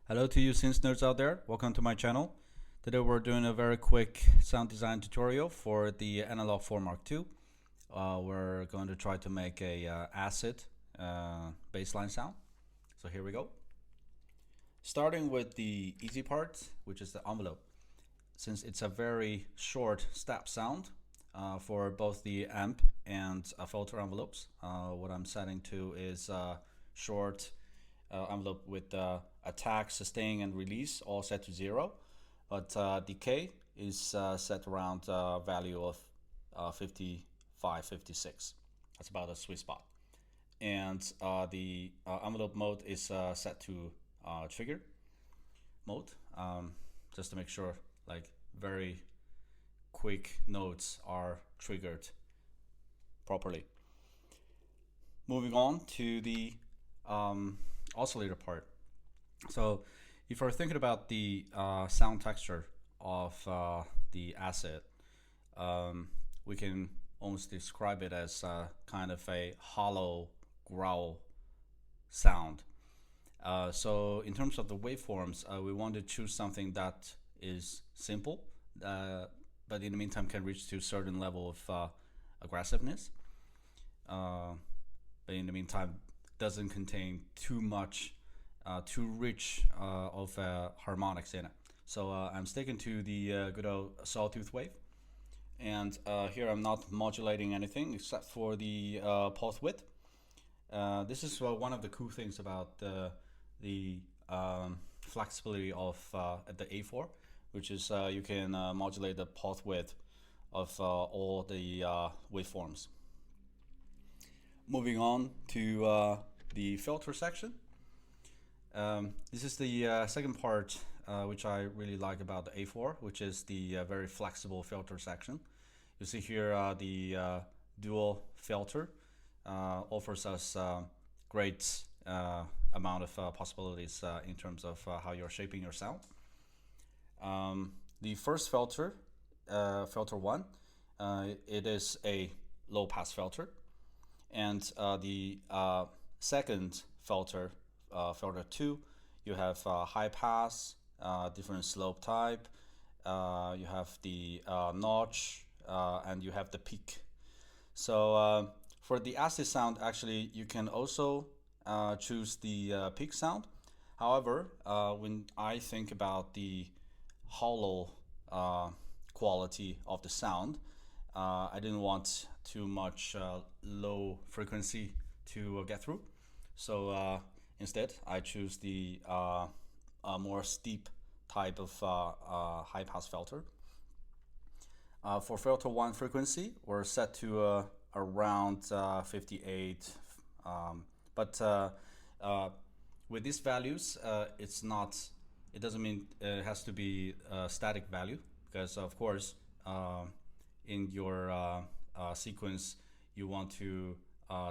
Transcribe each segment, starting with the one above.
Hello to you synth nerds out there, welcome to my channel. Today we're doing a very quick sound design tutorial for the Analog 4 MkII. We're going to try to make a acid bassline sound. So here we go. Starting with the easy part, which is the envelope. Since it's a very short step sound for both the amp and filter envelopes, what I'm setting to is short envelope with attack, sustain, and release all set to 0, but decay is set around value of 55, 56. That's about a sweet spot. And the envelope mode is set to trigger mode, just to make sure like very quick notes are triggered properly. Moving on to the oscillator part. So if we're thinking about the sound texture of the acid, we can almost describe it as kind of a hollow growl sound. So in terms of the waveforms, we want to choose something that is simple, but in the meantime can reach to a certain level of aggressiveness. But in the meantime, doesn't contain too much, too rich of harmonics in it. So I'm sticking to the good old sawtooth wave. And here I'm not modulating anything except for the pulse width. This is one of the cool things about the flexibility of the A4, which is you can modulate the pulse width of all the waveforms. Moving on to the filter section. This is the second part which I really like about the A4, which is the very flexible filter section. You see here the dual filter offers us great amount of possibilities in terms of how you're shaping your sound. The first filter, filter 1, it is a low pass filter. And the second filter, filter 2, you have high pass, different slope type, you have the notch, and you have the peak. So for the acid sound, actually, you can also choose the peak sound. However, when I think about the hollow quality of the sound, I didn't want too much low frequency to get through. So instead, I choose the more steep type of high pass filter. For filter 1 frequency, we're set to around 58. But with these values, it doesn't mean it has to be a static value, because of course, in your sequence, you want to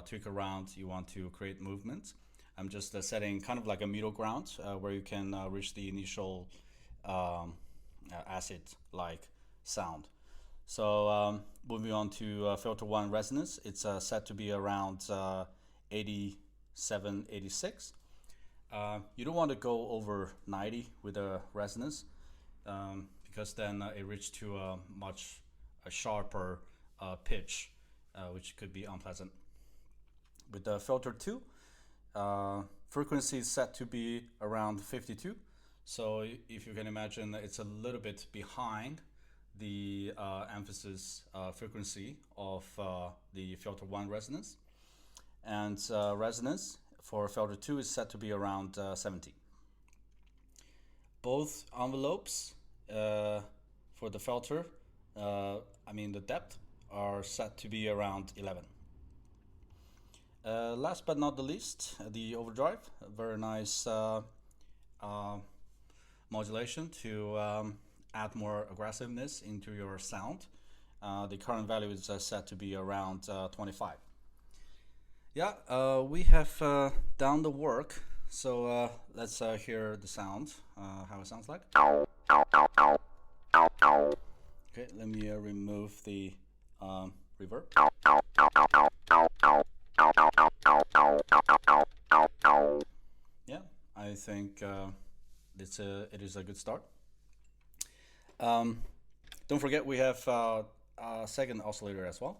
tweak around, you want to create movement. I'm just setting kind of like a middle ground where you can reach the initial acid-like sound. So moving on to filter 1 resonance, it's set to be around 87, 86. You don't want to go over 90 with a resonance, because then it reaches to a much sharper pitch, which could be unpleasant. With the filter 2, frequency is set to be around 52. So if you can imagine, it's a little bit behind the emphasis frequency of the filter 1 resonance. And resonance for filter 2 is set to be around 70. Both envelopes for the filter, the depth, are set to be around 11. Last but not the least, the overdrive. A very nice modulation to add more aggressiveness into your sound. The current value is set to be around 25. Yeah, we have done the work, so let's hear the sound, how it sounds like. Okay, let me remove the reverb. Yeah, I think it is a good start. Don't forget we have a second oscillator as well.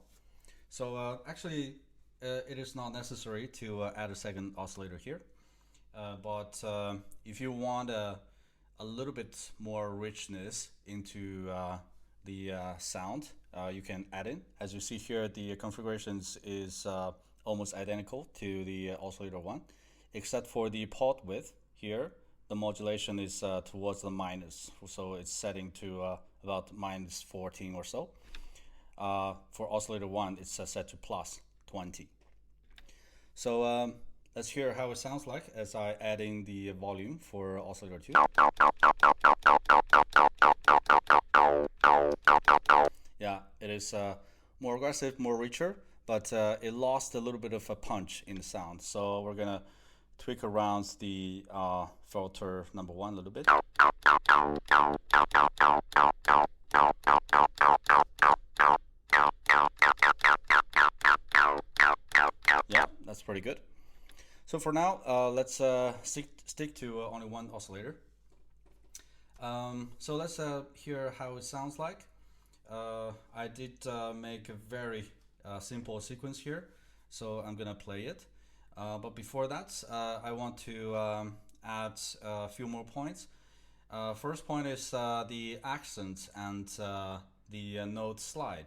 So actually, it is not necessary to add a second oscillator here. But if you want a little bit more richness into the sound, you can add in. As you see here, the configurations is almost identical to the oscillator one, except for the port width here. The modulation is towards the minus, so it's setting to about minus 14 or so. For oscillator 1, it's set to plus 20. So let's hear how it sounds like as I add in the volume for oscillator 2. Yeah, it is more aggressive, more richer, but it lost a little bit of a punch in the sound. So we're gonna tweak around the filter number 1 a little bit. Yeah, that's pretty good. So for now, let's stick to only one oscillator. So let's hear how it sounds like. I did make a very simple sequence here, so I'm gonna play it. But before that, I want to add a few more points. First point is the accent and the note slide.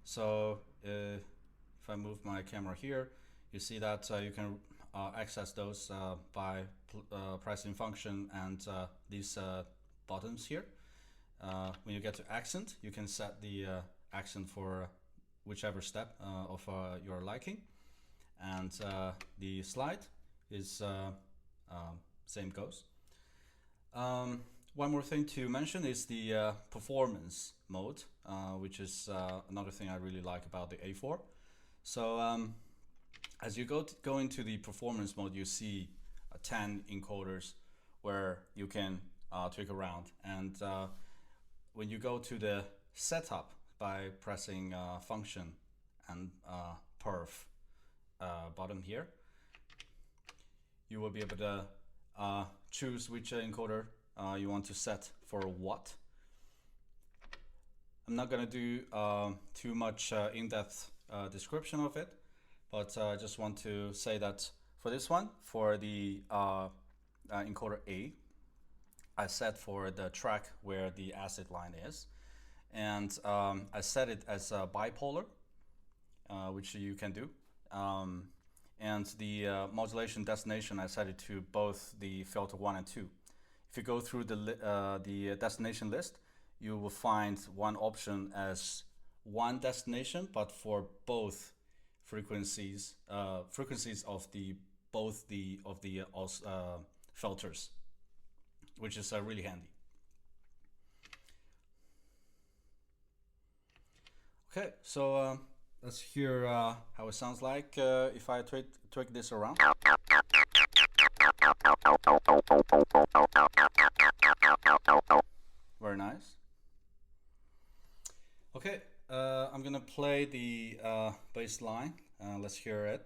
So if I move my camera here, you see that you can access those by pressing function and these buttons here. When you get to accent, you can set the accent for whichever step of your liking. And the slide is same goes. One more thing to mention is the performance mode, which is another thing I really like about the A4. So as you go into the performance mode, you see 10 encoders where you can tweak around. And when you go to the setup by pressing function and perf bottom here, you will be able to choose which encoder you want to set for what. I'm not going to do too much in-depth description of it, but I just want to say that for this one, for the encoder A, I set for the track where the acid line is, and I set it as a bipolar, which you can do. And the modulation destination, I set it to both the filter 1 and 2. If you go through the destination list, you will find one option as one destination, but for both frequencies of both the filters, which is really handy. Okay, so let's hear how it sounds like if I tweak this around. Very nice. Okay, I'm gonna play the bass line. Let's hear it.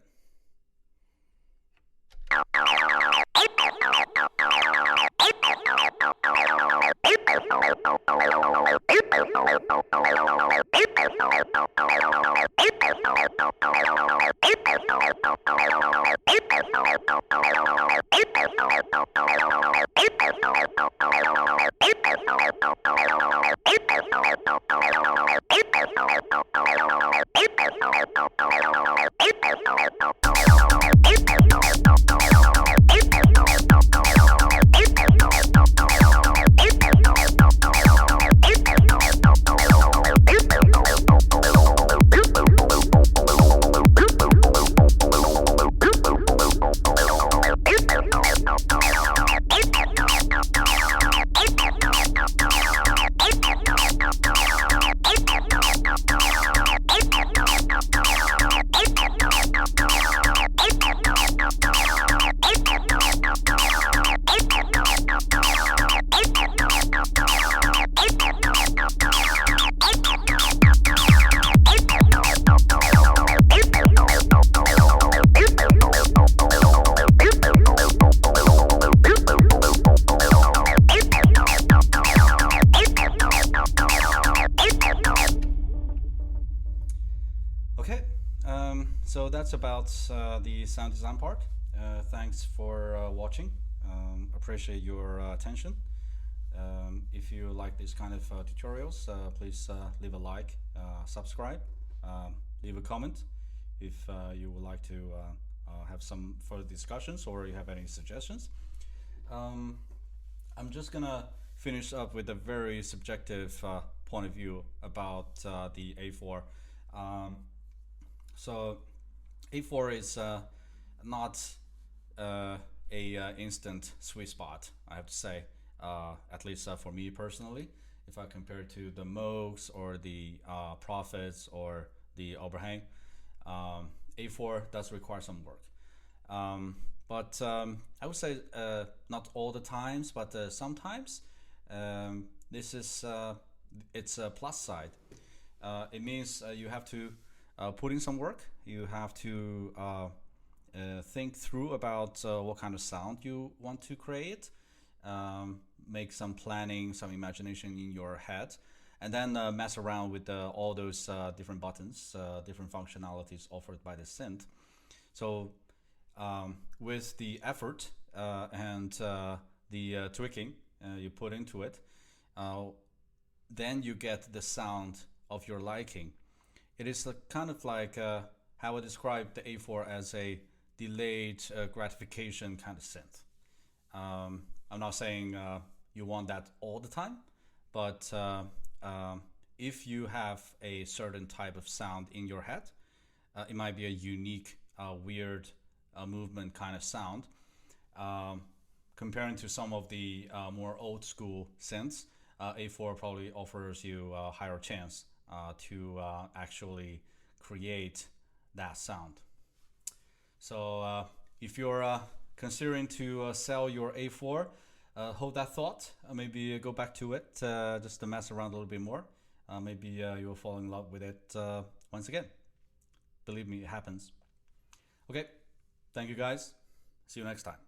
that's about the sound design part. Thanks for watching. Appreciate your attention. If you like this kind of tutorials, please leave a like, subscribe, leave a comment if you would like to have some further discussions or you have any suggestions. I'm just gonna finish up with a very subjective point of view about the A4. So A4 is not a instant sweet spot, I have to say, at least for me personally. If I compare to the Moogs or the Prophets or the Overhang, A4 does require some work. But I would say not all the times, but sometimes this is it's a plus side. It means you have to put in some work. You have to think through about what kind of sound you want to create, make some planning, some imagination in your head, and then mess around with all those different buttons, different functionalities offered by the synth. So with the effort and the tweaking you put into it, then you get the sound of your liking. It is kind of like how I describe the A4 as a delayed gratification kind of synth. I'm not saying you want that all the time, but if you have a certain type of sound in your head, it might be a unique, weird movement kind of sound. Comparing to some of the more old school synths, A4 probably offers you a higher chance to actually create that sound. So if you're considering to sell your A4, hold that thought. Maybe go back to it just to mess around a little bit more. Maybe you'll fall in love with it once again. Believe me, it happens. Okay, thank you guys. See you next time.